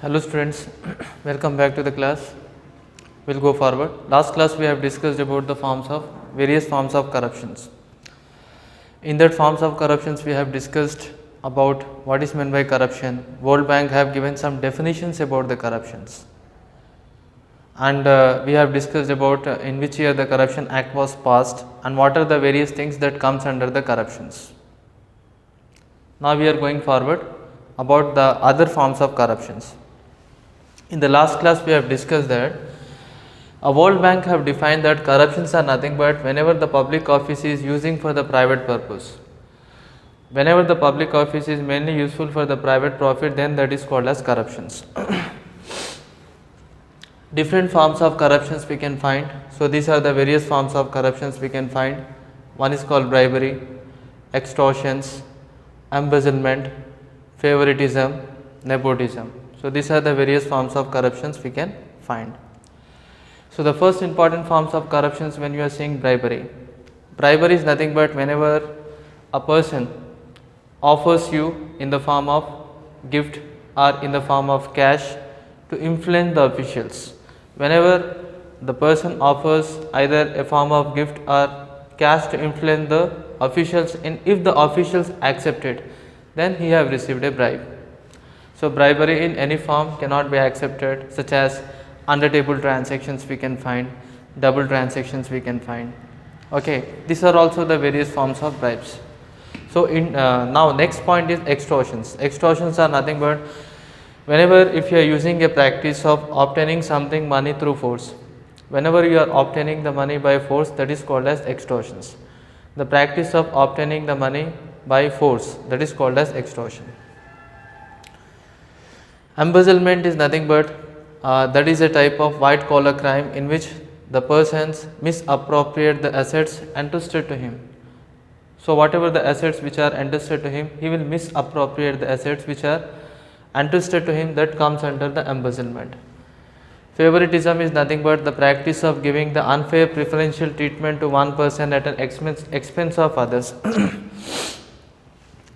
Hello students, welcome back to the class. We'll go forward. Last class we have discussed about the various forms of corruptions. In that forms of corruptions we have discussed about what is meant by corruption. World Bank have given some definitions about the corruptions. And we have discussed about in which year the Corruption Act was passed and what are the various things that comes under the corruptions. Now we are going forward about the other forms of corruptions. In the last class we have discussed that a World Bank have defined that corruptions are nothing but whenever the public office is using for the private purpose. Whenever the public office is mainly useful for the private profit, then that is called as corruptions. Different forms of corruptions we can find. So these are the various forms of corruptions we can find. One is called bribery, extortions, embezzlement, favoritism, nepotism. So these are the various forms of corruptions we can find. So the first important forms of corruptions when you are saying bribery. Bribery is nothing but whenever a person offers you in the form of gift or in the form of cash to influence the officials. Whenever the person offers either a form of gift or cash to influence the officials, and if the officials accept it, then he have received a bribe. So bribery in any form cannot be accepted, such as under table transactions we can find, double transactions we can find. Okay, these are also the various forms of bribes. So in now next point is extortions. Extortions are nothing but whenever if you are using a practice of obtaining something money through force. Whenever you are obtaining the money by force, that is called as extortions. The practice of obtaining the money by force, that is called as extortion. Embezzlement is nothing but that is a type of white collar crime in which the persons misappropriate the assets entrusted to him. So whatever the assets which are entrusted to him, he will misappropriate the assets which are entrusted to him, that comes under the embezzlement. Favoritism is nothing but the practice of giving the unfair preferential treatment to one person at an expense of others.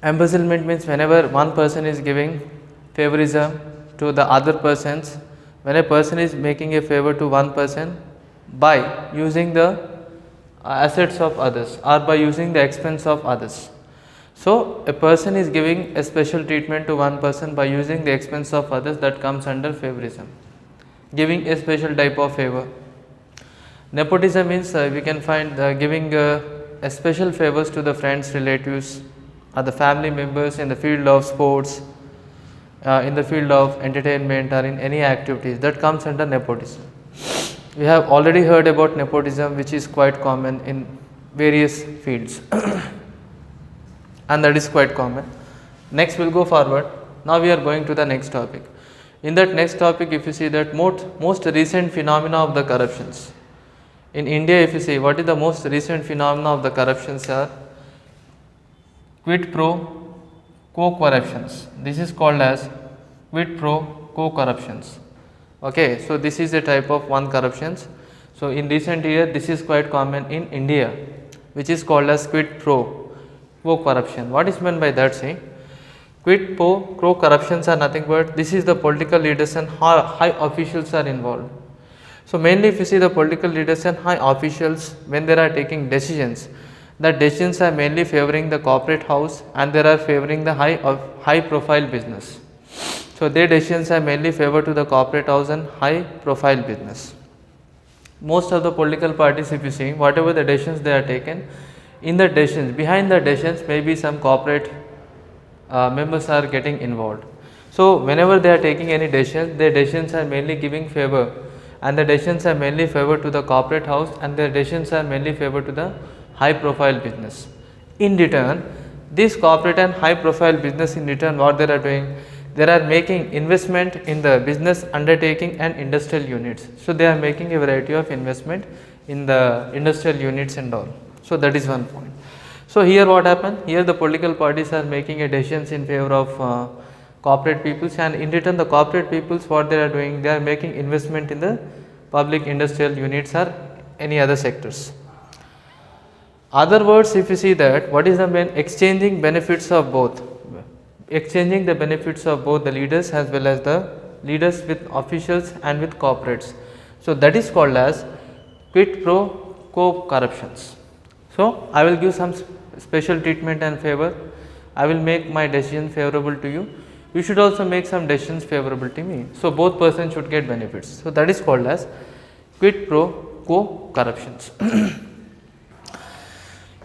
Embezzlement means whenever one person is giving favorism to the other persons, when a person is making a favor to one person by using the assets of others or by using the expense of others. So a person is giving a special treatment to one person by using the expense of others, that comes under favorism, giving a special type of favor. Nepotism means we can find giving a special favors to the friends, relatives or the family members in the field of sports, in the field of entertainment or in any activities, that comes under nepotism. We have already heard about nepotism, which is quite common in various fields. And that is quite common. Next we will go forward. Now we are going to the next topic. In that next topic, if you see that most recent phenomena of the corruptions. In India, if you see what is the most recent phenomena of the corruptions are quid pro quo corruptions. This is called as quid pro quo corruptions. Okay, so this is a type of one corruptions. So in recent year, this is quite common in India, which is called as quid pro quo corruption. What is meant by that? Say quid pro quo corruptions are nothing but this is the political leaders and high officials are involved. So mainly if you see the political leaders and high officials, when they are taking decisions, the decisions are mainly favoring the corporate house and they are favoring the high profile business. So their decisions are mainly favor to the corporate house and high profile business. Most of the political parties, if you see whatever the decisions they are taken, in the decisions, behind the decisions, maybe some corporate members are getting involved. So whenever they are taking any decisions, their decisions are mainly giving favor, and the decisions are mainly favor to the corporate house, and their decisions are mainly favor to the high profile business. In return, this corporate and high profile business, in return what they are doing, they are making investment in the business undertaking and industrial units. So they are making a variety of investment in the industrial units and all. So that is one point. So here what happened? Here the political parties are making a decisions in favor of corporate peoples, and in return the corporate peoples what they are doing, they are making investment in the public industrial units or any other sectors. Other words, if you see that what is the main exchanging benefits of both, exchanging the benefits of both the leaders as well as the leaders with officials and with corporates. So that is called as quid pro quo corruptions. So I will give some special treatment and favor. I will make my decision favorable to you. You should also make some decisions favorable to me. So both persons should get benefits. So that is called as quid pro quo corruptions.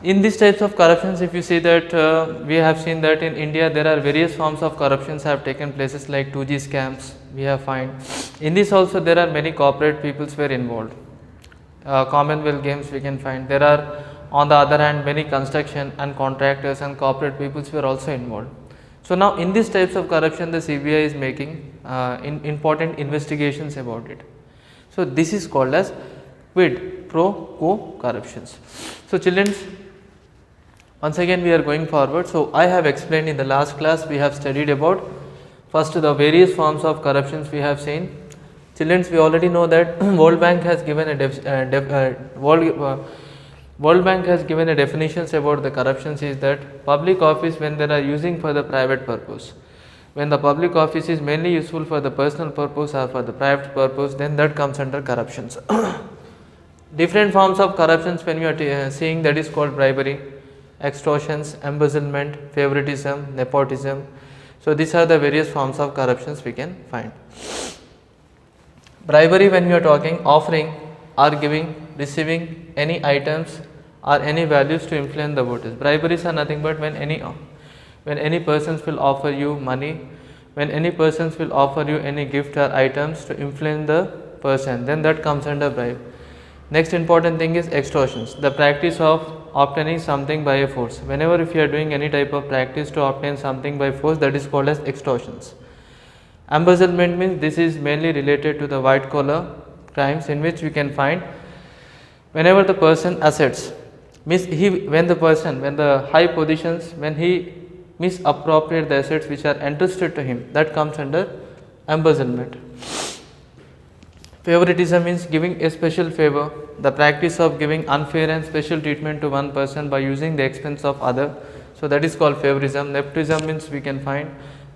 In these types of corruptions, if you see that we have seen that in India there are various forms of corruptions have taken places like 2G scams we have find. In this also there are many corporate peoples were involved. Commonwealth Games we can find. There are on the other hand many construction and contractors and corporate peoples were also involved. So now in these types of corruption the CBI is making important investigations about it. So this is called as quid pro quo corruptions. So children, once again we are going forward. So I have explained in the last class, we have studied about first the various forms of corruptions we have seen. Children, we already know that World Bank has given a World Bank has given a definitions about the corruptions is that public office when they are using for the private purpose. When the public office is mainly useful for the personal purpose or for the private purpose, then that comes under corruptions. Different forms of corruptions when you are seeing, that is called bribery, extortions, embezzlement, favoritism, nepotism. So these are the various forms of corruptions we can find. Bribery, when we are talking, offering or giving, receiving any items or any values to influence the voters. Briberies are nothing but when any persons will offer you money, when any persons will offer you any gift or items to influence the person, then that comes under bribe. Next important thing is extortions, the practice of obtaining something by a force. Whenever if you are doing any type of practice to obtain something by force, that is called as extortions. Embezzlement means this is mainly related to the white collar crimes, in which we can find whenever the person assets means when the high positions, when he misappropriate the assets which are entrusted to him, that comes under embezzlement. Favoritism means giving a special favor, the practice of giving unfair and special treatment to one person by using the expense of other. So that is called favoritism. Nepotism means we can find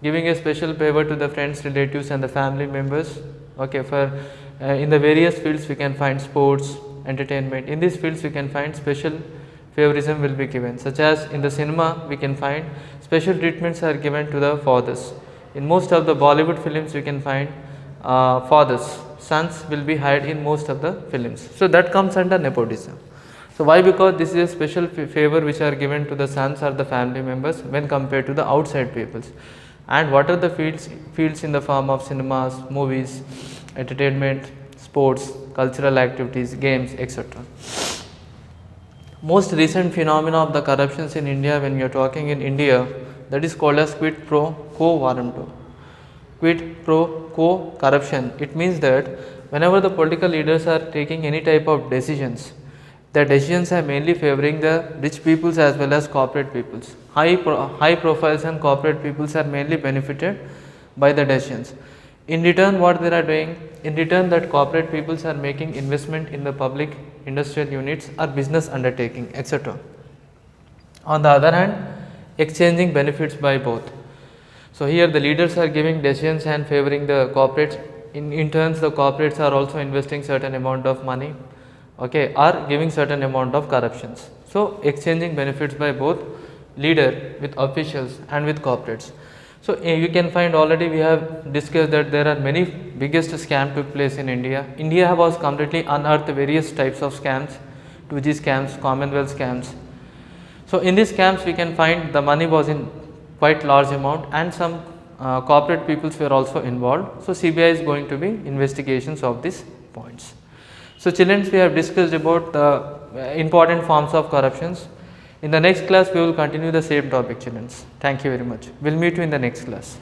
giving a special favor to the friends, relatives and the family members. Okay, for in the various fields we can find sports, entertainment. In these fields we can find special favoritism will be given, such as in the cinema we can find special treatments are given to the fathers. In most of the Bollywood films we can find fathers, sons will be hired in most of the films. So that comes under nepotism. So why? Because this is a special favor which are given to the sons or the family members when compared to the outside peoples. And what are the fields in the form of cinemas, movies, entertainment, sports, cultural activities, games, etc. Most recent phenomena of the corruptions in India, when we are talking in India, that is called as quid pro quo warranto. Quid pro quo corruption, it means that whenever the political leaders are taking any type of decisions, the decisions are mainly favoring the rich peoples as well as corporate peoples. High profiles and corporate peoples are mainly benefited by the decisions. In return, what they are doing? In return, that corporate peoples are making investment in the public industrial units or business undertaking, etc. On the other hand, exchanging benefits by both. So here the leaders are giving decisions and favoring the corporates. In turns, the corporates are also investing certain amount of money, okay, or giving certain amount of corruptions. So exchanging benefits by both leader with officials and with corporates. So you can find already we have discussed that there are many biggest scam took place in India. India was completely unearthed various types of scams, 2G scams, Commonwealth scams. So in these scams we can find the money was in quite large amount and some corporate peoples were also involved. So CBI is going to be investigations of these points. So children, we have discussed about the important forms of corruptions. In the next class we will continue the same topic, children. Thank you very much. We will meet you in the next class.